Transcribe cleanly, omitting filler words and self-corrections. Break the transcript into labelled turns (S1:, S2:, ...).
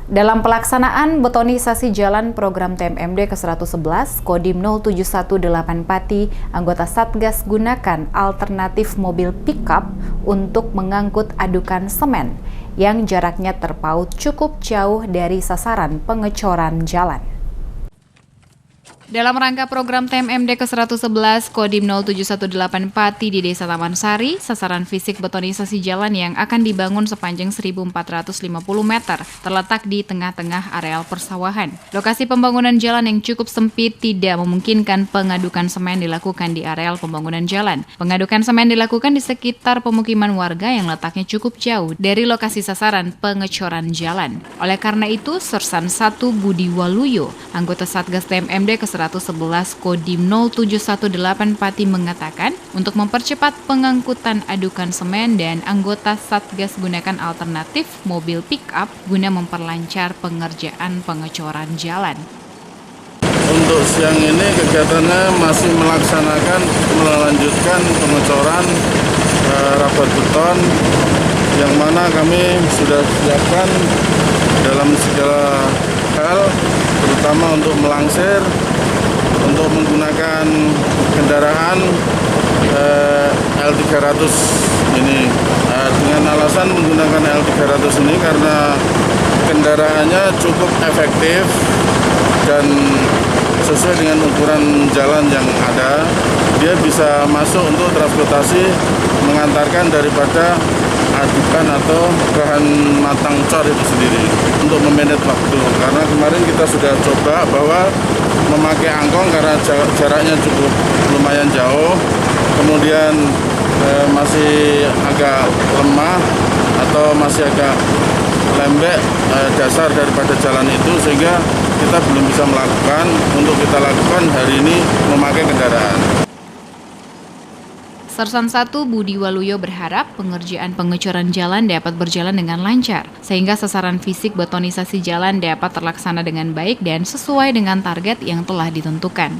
S1: Dalam pelaksanaan betonisasi jalan program TMMD ke-111, Kodim 0718 Pati, anggota Satgas gunakan alternatif mobil pickup untuk mengangkut adukan semen yang jaraknya terpaut cukup jauh dari sasaran pengecoran jalan. Dalam rangka program TMMD ke-111, Kodim 0718 Pati di Desa Taman Sari, sasaran fisik betonisasi jalan yang akan dibangun sepanjang 1.450 meter, terletak di tengah-tengah areal persawahan. Lokasi pembangunan jalan yang cukup sempit tidak memungkinkan pengadukan semen dilakukan di areal pembangunan jalan. Pengadukan semen dilakukan di sekitar pemukiman warga yang letaknya cukup jauh dari lokasi sasaran pengecoran jalan. Oleh karena itu, Sersan 1 Budi Waluyo, anggota Satgas TMMD ke-111 Kodim 0718 Pati mengatakan untuk mempercepat pengangkutan adukan semen dan anggota Satgas gunakan alternatif mobil pick-up guna memperlancar pengerjaan pengecoran jalan.
S2: Untuk siang ini kegiatannya masih melanjutkan pengecoran rapat beton yang mana kami sudah siapkan dalam segala hal, terutama untuk melangsir, untuk menggunakan kendaraan L300 ini. Dengan alasan menggunakan L300 ini karena kendaraannya cukup efektif dan sesuai dengan ukuran jalan yang ada, dia bisa masuk untuk transportasi mengantarkan daripada adukan atau bahan matang cor itu sendiri untuk memanage waktu. Karena kemarin kita sudah coba bahwa memakai angkong karena jaraknya cukup lumayan jauh, kemudian masih agak lemah atau masih agak lembek dasar daripada jalan itu, sehingga kita belum bisa melakukan. Untuk kita lakukan hari ini memakai kendaraan.
S1: Sersan 1 Budi Waluyo berharap pengerjaan pengecoran jalan dapat berjalan dengan lancar, sehingga sasaran fisik betonisasi jalan dapat terlaksana dengan baik dan sesuai dengan target yang telah ditentukan.